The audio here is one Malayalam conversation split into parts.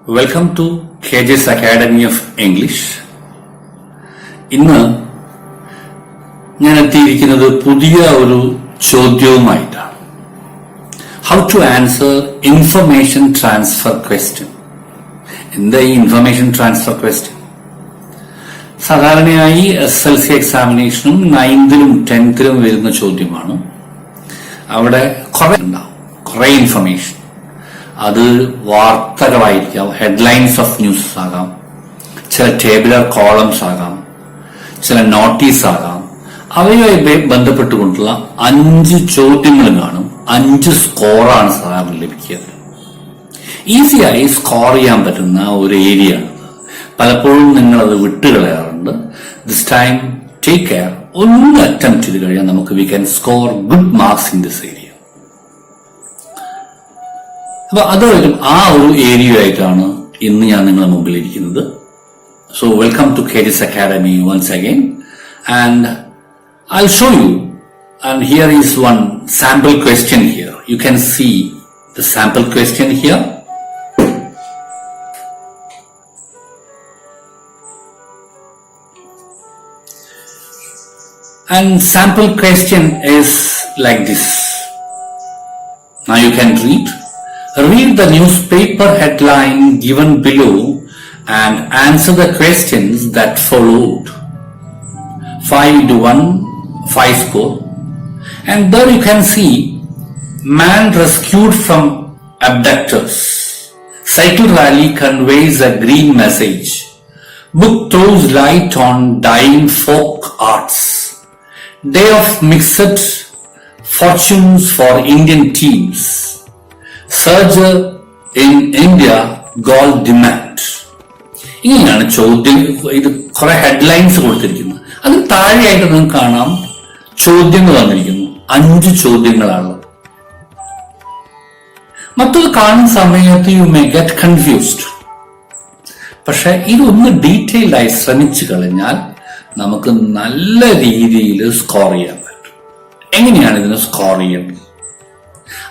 Welcome to KJ's Academy of English. ഇന്ന് ഞാൻ എത്തിയിരിക്കുന്നത് പുതിയ ഒരു ചോദ്യവുമായിട്ടാണ്. How to answer information transfer question. എന്താ ഈ ഇൻഫർമേഷൻ ട്രാൻസ്ഫർ ക്വസ്റ്റ്യൻ? സാധാരണയായി SSLC എക്സാമിനേഷനും 9th-ലും 10th-ലും വരുന്ന ചോദ്യമാണ്. അവിടെ കുറെ ഇൻഫർമേഷൻ, അത് വാർത്തകളായിരിക്കാം, ഹെഡ്ലൈൻസ് ഓഫ് ന്യൂസ് ആകാം, ചില ടേബുലർ കോളംസ് ആകാം, ചില നോട്ടീസ് ആകാം. അവയുമായി ബന്ധപ്പെട്ടുകൊണ്ടുള്ള 5 ചോദ്യങ്ങൾ കാണും. 5 സ്കോറാണ് സാധാരണ ലഭിക്കുക. ഈസിയായി സ്കോർ ചെയ്യാൻ പറ്റുന്ന ഒരു ഏരിയ ആണ്. പലപ്പോഴും നിങ്ങൾ അത് വിട്ടുകളയാറുണ്ട്. This time take care. ഒന്ന് അറ്റംപ്റ്റ് ചെയ്ത് കഴിഞ്ഞാൽ നമുക്ക് we can score good marks in this area. അപ്പൊ അതും ആ ഒരു ഏരിയ ആയിട്ടാണ് ഇന്ന് ഞാൻ നിങ്ങളുടെ മുമ്പിൽ ഇരിക്കുന്നത്. So welcome to KJ's academy once again, and I show you. And here is one sample question here. You can see the sample question here. And sample question is like this. Now you can read. Read the newspaper headline given below and answer the questions that followed. 5-1, 5 score. And there you can see man rescued from abductors. Cycle rally conveys a green message. Book throws light on dying folk arts. Day of mixed fortunes for Indian teams. Surge in India gold demand. ഇങ്ങനെയാണ് ചോദ്യം. ഇത് കുറെ ഹെഡ്ലൈൻസ് കൊടുത്തിരിക്കുന്നത്. അതിന് താഴെയായിട്ട് നിങ്ങൾക്ക് കാണാം ചോദ്യങ്ങൾ വന്നിരിക്കുന്നു. 5 ചോദ്യങ്ങളാണ്. മറ്റത് കാണുന്ന സമയത്ത് യു മേ ഗെറ്റ് കൺഫ്യൂസ്ഡ്. പക്ഷെ ഇതൊന്ന് ഡീറ്റെയിൽഡ് ആയി ശ്രമിച്ചു കഴിഞ്ഞാൽ നമുക്ക് നല്ല രീതിയിൽ സ്കോർ ചെയ്യാൻ പറ്റും. എങ്ങനെയാണ് ഇതിനെ സ്കോർ ചെയ്യുന്നത്?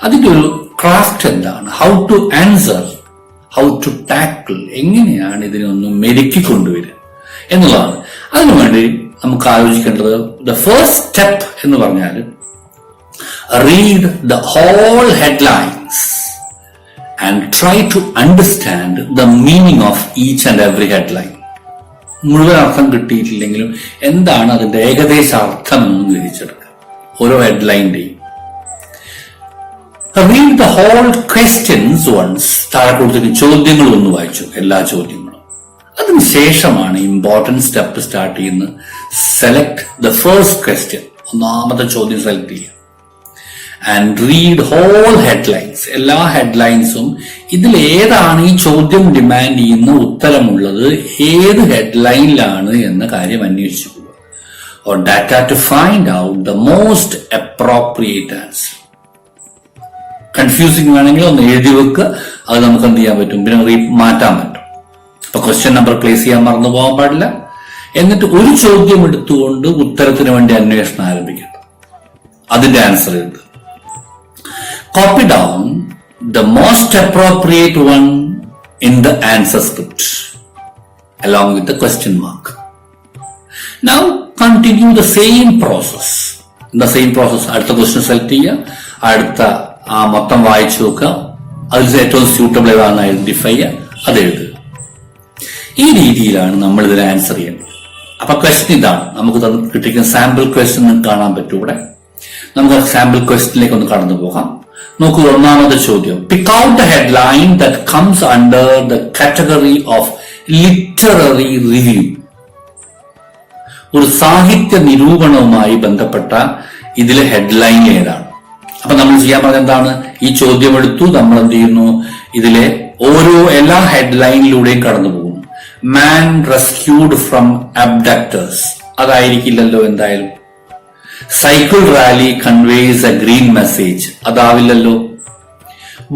അതിന്റെ ഒരു ക്രാഫ്റ്റ് എന്താണ്? How to answer, how to tackle, എങ്ങനെയാണ് ഇതിനെ ഒന്ന് മെരുക്കി കൊണ്ടുവരിക എന്നുള്ളതാണ്. അതിനുവേണ്ടി നമുക്ക് ആലോചിക്കേണ്ടത് ദ ഫസ്റ്റ് സ്റ്റെപ്പ് എന്ന് പറഞ്ഞാൽ read the whole headlines and try to understand the meaning of each and every headline. മുഴുവൻ അർത്ഥം കിട്ടിയിട്ടില്ലെങ്കിലും എന്താണ് അതിന്റെ ഏകദേശ അർത്ഥം എന്ന് ഗ്രഹിച്ചെടുക്കുക ഓരോ ഹെഡ്ലൈന്റെയും. Read the whole questions once. താഴെ കൊടുത്തിട്ട് ചോദ്യങ്ങൾ ഒന്ന് വായിച്ചു, എല്ലാ ചോദ്യങ്ങളും. അതിനുശേഷമാണ് ഇമ്പോർട്ടന്റ് സ്റ്റെപ്പ് സ്റ്റാർട്ട് ചെയ്യുന്നത്. സെലക്ട് ദ ഫസ്റ്റ് ക്വസ്റ്റ്യൻ, ഒന്നാമത്തെ ചോദ്യം സെലക്ട് ചെയ്യുക. ആൻഡ് റീഡ് ഹോൾ ഹെഡ്ലൈൻസ്, എല്ലാ ഹെഡ്ലൈൻസും. ഇതിൽ ഏതാണ് ഈ ചോദ്യം ഡിമാൻഡ് ചെയ്യുന്ന ഉത്തരമുള്ളത്, ഏത് ഹെഡ്ലൈനിലാണ് എന്ന കാര്യം അന്വേഷിച്ചു പോകുക. Or data to find out the most appropriate answer. Confusing വേണമെങ്കിൽ ഒന്ന് എഴുതി വെക്കുക. അത് നമുക്ക് എന്ത് ചെയ്യാൻ പറ്റും, പിന്നെ മാറ്റാൻ പറ്റും. അപ്പൊ ക്വസ്റ്റ്യൻ നമ്പർ പ്ലേസ് ചെയ്യാൻ മറന്നു പോകാൻ പാടില്ല. എന്നിട്ട് ഒരു ചോദ്യം എടുത്തുകൊണ്ട് ഉത്തരത്തിന് വേണ്ടി അന്വേഷണം ആരംഭിക്കണം. അതിന്റെ ആൻസർ എഴുതുക. Copy down the most appropriate one in the answer script along with the question mark. Now continue the same process. In the same process, അടുത്ത ക്വസ്റ്റ്യൻ സെലക്ട് ചെയ്യുക, അടുത്ത മൊത്തം വായിച്ചു നോക്കുക, അതിൽ ഏറ്റവും സ്യൂട്ടബിൾ ഏതാണെന്ന് ഐഡന്റിഫൈ ചെയ്യുക, അത് എഴുതുക. ഈ രീതിയിലാണ് നമ്മൾ ഇതിൽ ആൻസർ ചെയ്യുന്നത്. അപ്പൊ ക്വസ്റ്റ്യൻ ഇതാണ്. നമുക്ക് കിട്ടിയിരിക്കുന്ന സാമ്പിൾ ക്വസ്റ്റ്യൻ കാണാൻ പറ്റും ഇവിടെ. നമുക്ക് സാമ്പിൾ ക്വസ്റ്റ്യനിലേക്ക് ഒന്ന് കടന്നു പോകാം. നോക്കൂ, ഒന്നാമത്തെ ചോദ്യം. Pick out the headline that comes under the category of literary review. ഒരു സാഹിത്യ നിരൂപണവുമായി ബന്ധപ്പെട്ട ഇതിലെ ഹെഡ്ലൈൻ ഏതാണ്? അപ്പൊ നമ്മൾ ചെയ്യാൻ പറഞ്ഞത് എന്താണ്? ഈ ചോദ്യം എടുത്തു, നമ്മൾ എന്ത് ചെയ്യുന്നു, ഇതിലെ എല്ലാ ഹെഡ്ലൈനിലൂടെയും കടന്നു പോകുന്നു. മാൻ റെസ്ക്യൂഡ് ഫ്രം അബ്ഡക്ടേഴ്സ്, അതായിരിക്കില്ലല്ലോ എന്തായാലും. Cycle rally conveys a green message, അതാവില്ലല്ലോ.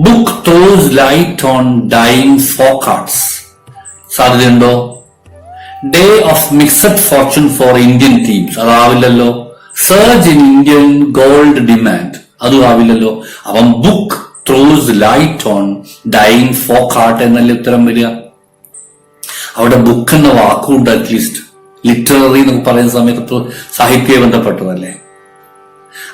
Book throws light on dying folk arts, സാധ്യതയുണ്ടോ? Day of mixed fortune for Indian teams, അതാവില്ലല്ലോ. Surge in Indian gold demand, അതും ആവില്ലല്ലോ. അപ്പം book throws light on dying folk heart എന്നല്ലേ ഉത്തരം വരിക. അവിടെ ബുക്ക് എന്ന വാക്കുണ്ട്. അറ്റ്ലീസ്റ്റ് ലിറ്റററി എന്നൊക്കെ പറയുന്ന സമയത്ത് സാഹിത്യ ബന്ധപ്പെട്ടതല്ലേ.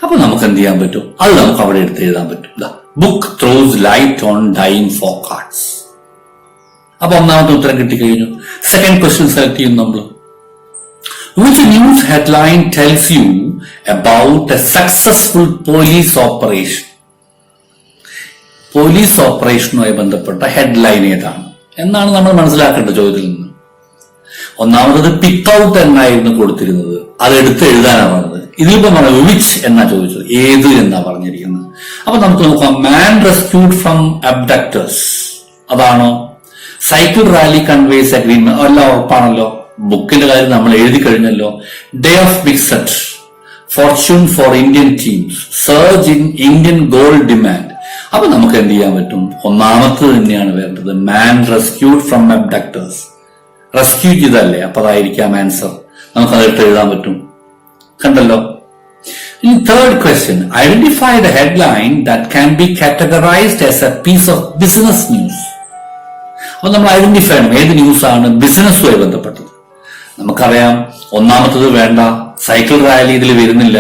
അപ്പൊ നമുക്ക് എന്ത് ചെയ്യാൻ പറ്റും? അത് നമുക്ക് അവിടെ എടുത്ത് എഴുതാൻ പറ്റും. Book throws light on dying folk arts. അപ്പൊ ഒന്നാമത്തെ ഉത്തരം കിട്ടിക്കഴിഞ്ഞു. സെക്കൻഡ് ക്വസ്റ്റ്യൻ സെലക്ട് ചെയ്യും നമ്മൾ. Which news headline tells you about a successful police operation? Police ഓപ്പറേഷനുമായി ബന്ധപ്പെട്ട ഹെഡ്ലൈൻ ഏതാണ് എന്നാണ് നമ്മൾ മനസ്സിലാക്കേണ്ട ചോദ്യത്തിൽ നിന്ന്. ഒന്നാമത് പിക്ക് ഔട്ട് എന്നായിരുന്നു കൊടുത്തിരുന്നത്, അതെടുത്ത് എഴുതാനാണ് പറഞ്ഞത്. ഇതിലിപ്പോ നമ്മൾ വിച്ച് എന്നാ ചോദിച്ചത്, ഏത് എന്നാ പറഞ്ഞിരിക്കുന്നത്. അപ്പൊ നമുക്ക് നോക്കാം. മാൻ റെസ്ക്യൂഡ് ഫ്രം അബ്ഡക്ടേഴ്സ്, അതാണോ? സൈക്കിൾ റാലി കൺവേസ് അഗ്രീമെന്റ്, എല്ലാം ഉറപ്പാണല്ലോ. ബുക്കിന്റെ കാര്യം നമ്മൾ എഴുതി കഴിഞ്ഞല്ലോ. Day of mixed fortune for Indian teams, surge in Indian gold demand. അപ്പൊ നമുക്ക് എന്ത് ചെയ്യാൻ പറ്റും? ഒന്നാമത്തത് തന്നെയാണ് വേണ്ടത്. മാൻ റെസ്ക്യൂഡ് ഫ്രം അബ്ഡക്ടേഴ്സ്, റെസ്ക്യൂ ചെയ്തല്ലേ, അപ്പൊ അതായിരിക്കാം ആൻസർ. നമുക്ക് അതെടുത്ത് എഴുതാൻ പറ്റും. കണ്ടല്ലോ. ഇനി third question, identify the headline that can be categorised as a piece of business news. അപ്പൊ നമ്മൾ ഐഡന്റിഫൈ ചെയ്യണം ഏത് ന്യൂസ് ആണ് ബിസിനസ്സുമായി ബന്ധപ്പെട്ടത്. നമുക്കറിയാം ഒന്നാമത്തത് വേണ്ട, സൈക്കിൾ റാലി ഇതിൽ വരുന്നില്ല,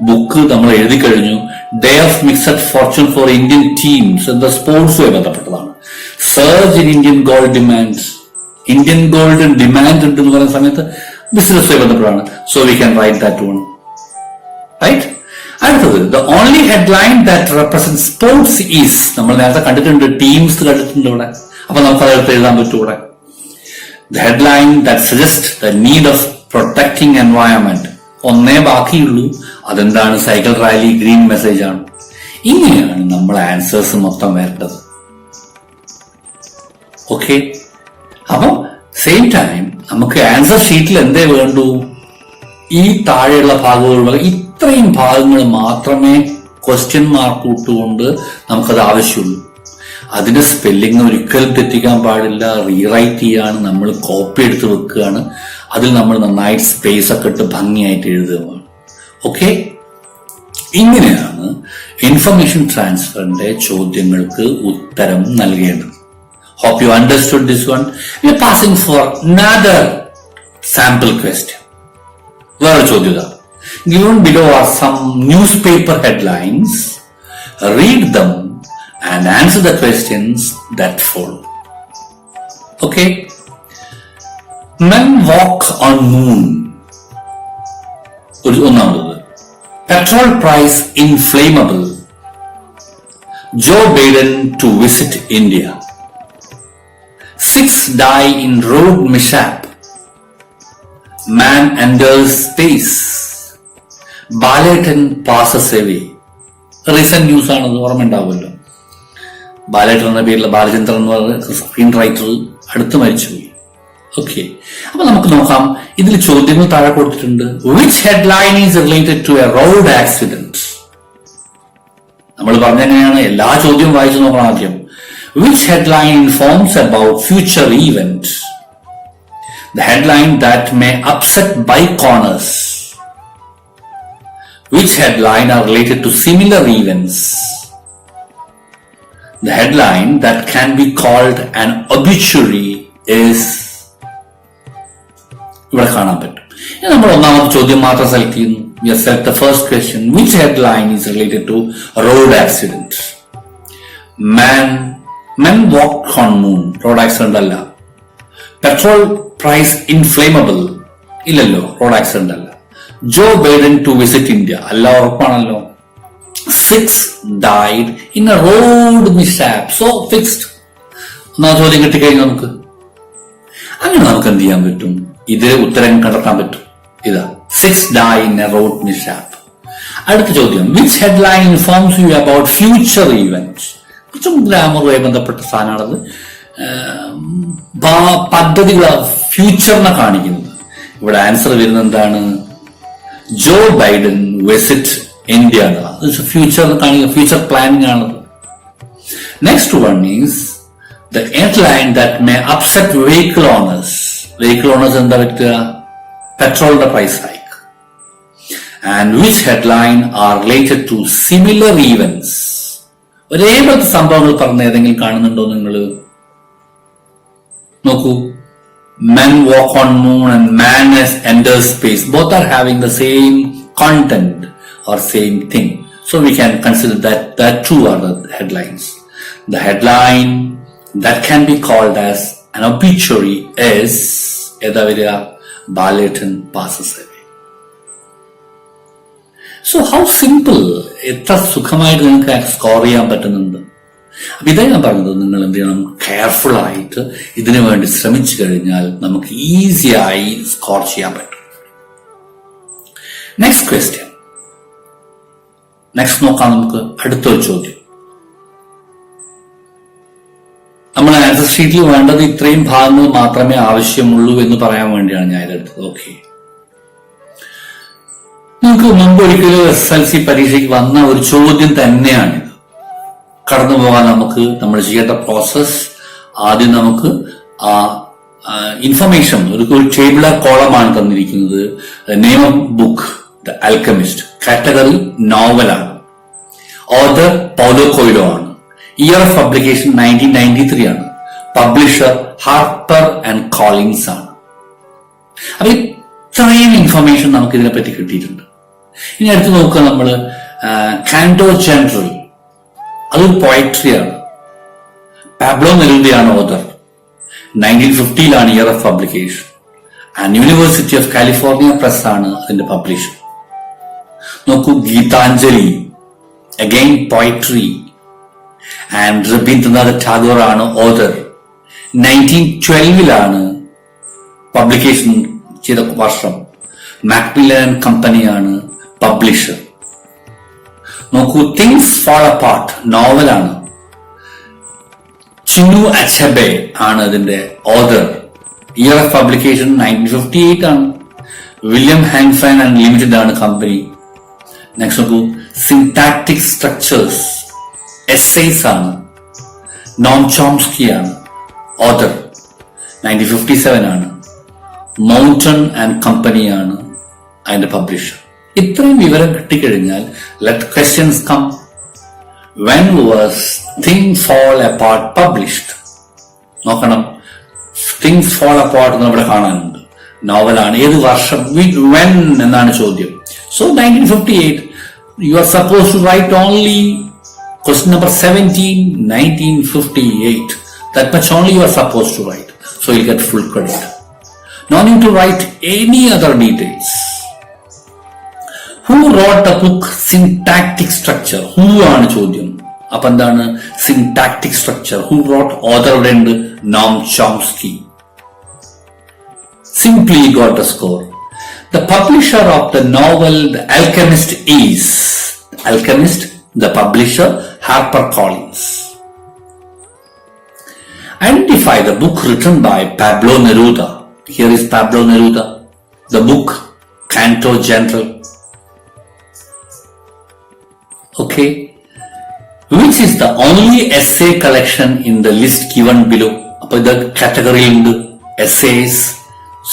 ബുക്ക് നമ്മൾ എഴുതി കഴിഞ്ഞു. Day of mixed fortune for Indian teams എന്താ സ്പോർട്സുമായി ബന്ധപ്പെട്ടതാണ്. Surge in Indian gold demand, Indian gold demand ഉണ്ട് എന്ന് പറയുന്ന സമയത്ത് ബിസിനസ്സുമായി ബന്ധപ്പെട്ടാണ്. So we can write that one. Right. അടുത്തത്, the only headline that represent sports is, നമ്മൾ നേരത്തെ കണ്ടിട്ടുണ്ട്, ടീംസ് കണ്ടിട്ടുണ്ട് ഇവിടെ. അപ്പൊ നമുക്ക് അതെടുത്ത് എഴുതാൻ പറ്റൂടെ. The headline that suggests the need of protecting environment. ഒന്നേ ബാക്കിയുള്ളൂ, അതെന്താണ്? സൈക്കിൾ റാലി, ഗ്രീൻ മെസ്സേജ് ആണ്. ഇങ്ങനെയാണ് നമ്മൾ ആൻസേഴ്സ് മൊത്തം വരേണ്ടത്. ഓക്കെ. അപ്പം സെയിം ടൈം നമുക്ക് ആൻസർ ഷീറ്റിൽ എന്തേ വേണ്ടു? ഈ താഴെയുള്ള ഭാഗങ്ങൾ, ഇത്രയും ഭാഗങ്ങൾ മാത്രമേ ക്വസ്റ്റ്യൻ മാർക്ക് ഇട്ടുകൊണ്ട് നമുക്കത് ആവശ്യമുള്ളൂ. അതിന്റെ സ്പെല്ലിംഗ് ഒരിക്കലും തെറ്റിക്കാൻ പാടില്ല. റീറൈറ്റ് ചെയ്യാണ്, നമ്മൾ കോപ്പി എടുത്ത് വെക്കുകയാണ്. അതിൽ നമ്മൾ നന്നായിട്ട് സ്പേസ് ഒക്കെ ഇട്ട് ഭംഗിയായിട്ട് എഴുതുകയാണ്. ഓക്കെ. ഇങ്ങനെയാണ് ഇൻഫർമേഷൻ ട്രാൻസ്ഫറിന്റെ ചോദ്യങ്ങൾക്ക് ഉത്തരം നൽകേണ്ടത്. Hope you understood this one. We are passing for another sample question. വേറെ ചോദ്യത. Given below are some newspaper headlines. Read them and answer the questions that follow. Okay. Men walk on moon. ഒന്നാമത്, petrol price inflammable. Joe Biden to visit India. 6 die in road mishap. Man enters space. Balaton passes away. Recent news ആണത്, ഓർമ്മ ഉണ്ടാവുമല്ലോ. ബാലേട്ടൻ എന്ന പേരിൽ ബാലചന്ദ്രൻ എന്ന് പറയുന്ന സ്ക്രീൻ റൈറ്റർ അടുത്ത് മരിച്ചുപോയി. ഓക്കെ. അപ്പൊ നമുക്ക് നോക്കാം. ഇതിൽ ചോദ്യങ്ങൾ താഴെ കൊടുത്തിട്ടുണ്ട്. Which headline is related to a road accident? നമ്മൾ പറഞ്ഞെങ്ങനെയാണ്? എല്ലാ ചോദ്യവും വായിച്ചു നോക്കണം ആദ്യം. Which headline informs about future event? The headline that may upset bike owners. Which headline are related to similar events? The headline that can be called an obituary is. ഇവിടെ കാണാൻ പറ്റും. നമ്മൾ ഒന്നാമത്തെ ചോദ്യം മാത്രം സെലക്ട് ചെയ്യുന്നു. We have select the first question. Which headline is related to road accident? Men walk on moon. Road accident അല്ല. Petrol price inflammable. ഇല്ലല്ലോ, റോഡ് ആക്സിഡന്റ് അല്ല. Joe Biden to visit India അല്ല, ഉറപ്പാണല്ലോ. 6 died in a road mishap. So fixed. ഒന്നാ ചോദ്യം കിട്ടിക്കഴിഞ്ഞു നമുക്ക്. അങ്ങനെ നമുക്ക് എന്ത് ചെയ്യാൻ പറ്റും? ഇത് ഉത്തരം കണ്ടെത്താൻ പറ്റും. ഇതാ, 6 die in a road mishap. അടുത്ത ചോദ്യം, which headline informs you about future events? കുറച്ചും ഗ്രാമറുമായി ബന്ധപ്പെട്ട സാധനമാണത്. പദ്ധതികൾ ഫ്യൂച്ചറിനെ കാണിക്കുന്നത്. ഇവിടെ ആൻസർ വരുന്നത് എന്താണ്? ജോ ബൈഡൻ വിസിറ്റ് ഇന്ത്യ എന്നതാണ്. ഫ്യൂച്ചർ കാണിക്കുക, ഫ്യൂച്ചർ പ്ലാനിങ് ആണത്. Next one is the headline that may upset vehicle owners. Vehicle owners എന്താ പറ്റുക? പെട്രോളിന്റെ price hike. And which headline are related to similar events? ഒരേപോലത്തെ സംഭവങ്ങൾ പറഞ്ഞ ഏതെങ്കിലും കാണുന്നുണ്ടോ നിങ്ങൾ? നോക്കൂ, men walk on moon and man has entered space. Both are having the same content or same thing. So we can consider that two are the headlines. The headline that can be called as an obituary is Balaton passes away. So how simple, എത്ര സുഖമായിട്ട് നിങ്ങൾക്ക് സ്കോർ ചെയ്യാൻ പറ്റുന്നുണ്ട്. അപ്പൊ ഇതാ ഞാൻ പറഞ്ഞത്, നിങ്ങൾ എന്ത് ചെയ്യണം, കെയർഫുൾ ആയിട്ട് ഇതിനു വേണ്ടി ശ്രമിച്ചു കഴിഞ്ഞാൽ നമുക്ക് ഈസിയായി സ്കോർ ചെയ്യാൻ പറ്റും. നെക്സ്റ്റ് ക്വസ്റ്റ്യൻ, നെക്സ്റ്റ് നോക്കാം നമുക്ക് അടുത്തൊരു ചോദ്യം. നമ്മൾ ആൻസർ ഷീറ്റിൽ വേണ്ടത് ഇത്രയും ഭാഗങ്ങൾ മാത്രമേ ആവശ്യമുള്ളൂ എന്ന് പറയാൻ വേണ്ടിയാണ് ഞാൻ ഇതെടുത്തത്. ഓക്കെ, നമുക്ക് മുമ്പ് ഒരിക്കലും SSLC പരീക്ഷയ്ക്ക് വന്ന ഒരു ചോദ്യം തന്നെയാണിത്. കടന്നു പോകാൻ നമുക്ക് നമ്മൾ ചെയ്യേണ്ട പ്രോസസ്, ആദ്യം നമുക്ക് ഇൻഫർമേഷൻ, ഒരു ടേബിളർ കോളമാണ് തന്നിരിക്കുന്നത്. Name of book the alchemist, category നോവലാണ്, ഓഥർ പൗലോ കൊയ്ലോ ആണ്, ഇയർ ഓഫ് പബ്ലിക്കേഷൻ 1993 ആണ്, പബ്ലിഷർ ഹാർപ്പർ ആൻഡ് കോളിൻസ് ആണ്. അപ്പൊ ഇത്രയും ഇൻഫർമേഷൻ നമുക്ക് ഇതിനെപ്പറ്റി കിട്ടിയിട്ടുണ്ട്. ഇനി അടുത്ത് നോക്കുക, നമ്മൾ കാന്റോ ജനറൽ, അതൊരു പോയട്രിയാണ്. പാബ്ലോ നെരൂദയാണ് author. 1950 year of publication. And University of California Press ആണ് അതിന്റെ പബ്ലിഷർ. നോക്കൂ, Gitanjali, again poetry, and Rabindranath Tagore ആണ് ഓഥർ. 1912 പബ്ലിക്കേഷൻ ചെയ്ത വർഷം. മാക്മില്ലൻ ആൻഡ് കമ്പനിയാണ് പബ്ലിഷർ. നോക്കൂ, തിങ്സ് ഫാൾ അപ്പാർട്ട് നോവലാണ്. ചിന്നു അച്ചബെ ആണ് അതിന്റെ ഓഥർ. ഇയർ ഓഫ് പബ്ലിക്കേഷൻ 1958 ആണ്. വില്യം ഹാൻഫൻ ആൻഡ് ലിമിറ്റഡ് ആണ് കമ്പനി. നെക്സ്റ്റ് നോക്കൂ, സിന്റാക്ടിക് സ്ട്രക്ചേഴ്സ്, എസ്സേസ് ആണ്. നോം ചോംസ്കി ആണ് ഓഥർ. 1957 ആണ്. മൗണ്ടൻ ആൻഡ് കമ്പനിയാണ് അതിന്റെ പബ്ലിഷർ. ഇത്രയും വിവരം കിട്ടിക്കഴിഞ്ഞാൽ let questions come. When was things fall apart published? നോക്കണം, തിങ്സ് ഫാൾ അപ്പാർട്ട് എന്ന് ഇവിടെ കാണാനുണ്ട്. നോവലാണ്. ഏത് വർഷം? വെൻ എന്നാണ് ചോദ്യം. So 1958. You are suppose to write only question number 17, 1958. That much only you are supposed to write. So you'll get full credit. No need to write any other details. Who wrote the book Syntactic Structure? Who ആണ് ചോദ്യം. അപ്പൊ എന്താണ് syntactic structure? Who wrote? Author ഉണ്ട് Noam Chomsky. Simply got the score. The publisher of the novel The Alchemist is Alchemist. The publisher HarperCollins. Identify the book written by Pablo Neruda. Here is Pablo Neruda. The book Canto General. Okay. Which is the only essay collection in the list given below? Appo the category undu essays,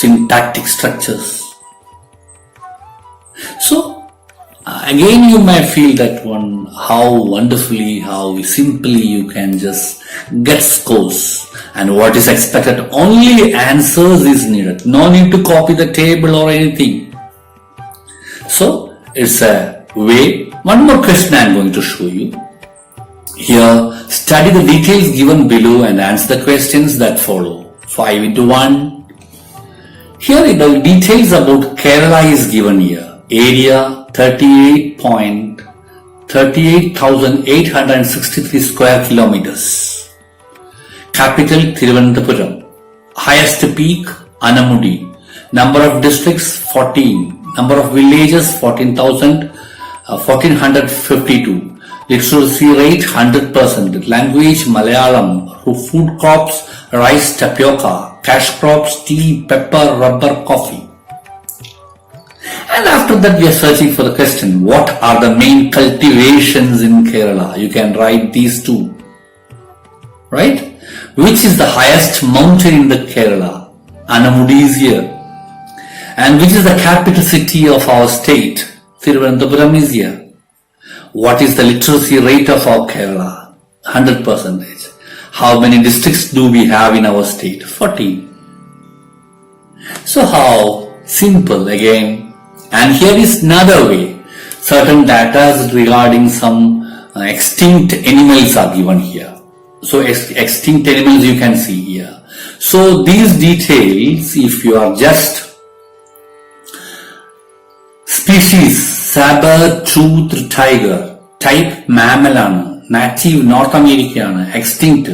syntactic structures. So again you may feel that one, how wonderfully, how simply you can just get scores, and what is expected, only answers is needed. No need to copy the table or anything. So it's a way. One more question I am going to show you. Here, study the details given below and answer the questions that follow. 5 into 1. Here the details about Kerala is given here. Area 38,863 square kilometers. Capital Thiruvananthapuram. Highest peak Anamudi. Number of districts 14. Number of villages 1452. Literacy rate 100%. Language Malayalam. Food crops rice, tapioca. Cash crops tea, pepper, rubber, coffee. And after that we are searching for the question, what are the main cultivations in Kerala? You can write these two. Right? Which is the highest mountain in the Kerala? Anamudi is here. And which is the capital city of our state? Thiruvananthapuram is here. What is the literacy rate of our Kerala? 100%. How many districts do we have in our state? 14. So how simple again. And here is another way. Certain data regarding some extinct animals are given here. So extinct animals you can see here. So these details, if you are just species, saber-toothed tiger, type mammal ആണ്, native North America ആണ്, extinct.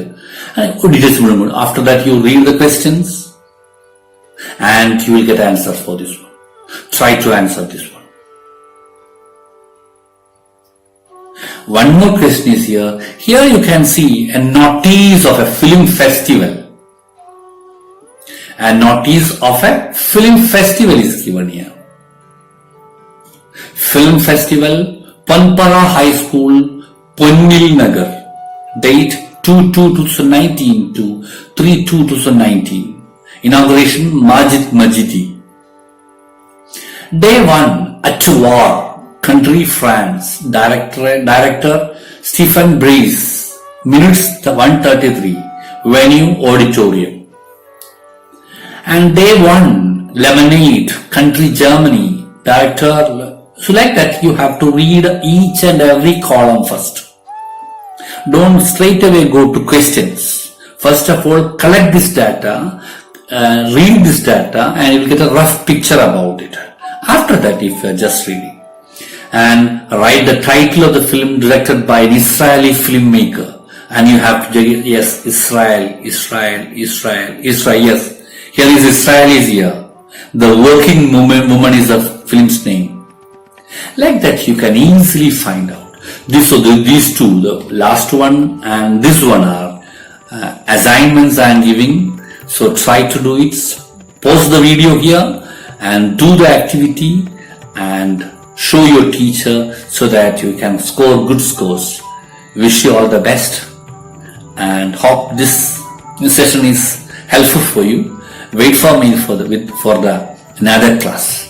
After that you read the questions and you will get answer for this one. Try to answer this one. One more question is here. Here you can see a notice of a film festival. A notice of a film festival is given here. Film festival, Panpara High School, Ponnil Nagar. Date 2/2/2019 to 3/2/2019. Inauguration Majid Majidi. Day 1 at War, country France. Director Stephen Breeze. Minutes 1:33. Venue auditorium. And day 1 Lemonade, country Germany. Director. So like that you have to read each and every column first. Don't straight away go to questions. First of all, collect this data, read this data, and you will get a rough picture about it. After that, if you are just reading, and write the title of the film directed by an Israeli filmmaker, and you have to yes, Israel. Yes, here is Israel is here. The working woman is the film's name. Like that, you can easily find out. These two, the last one and this one, are assignments I am giving. So try to do it. Pause the video here and do the activity and show your teacher so that you can score good scores. Wish you all the best and hope this session is helpful for you. Wait for me for the another class.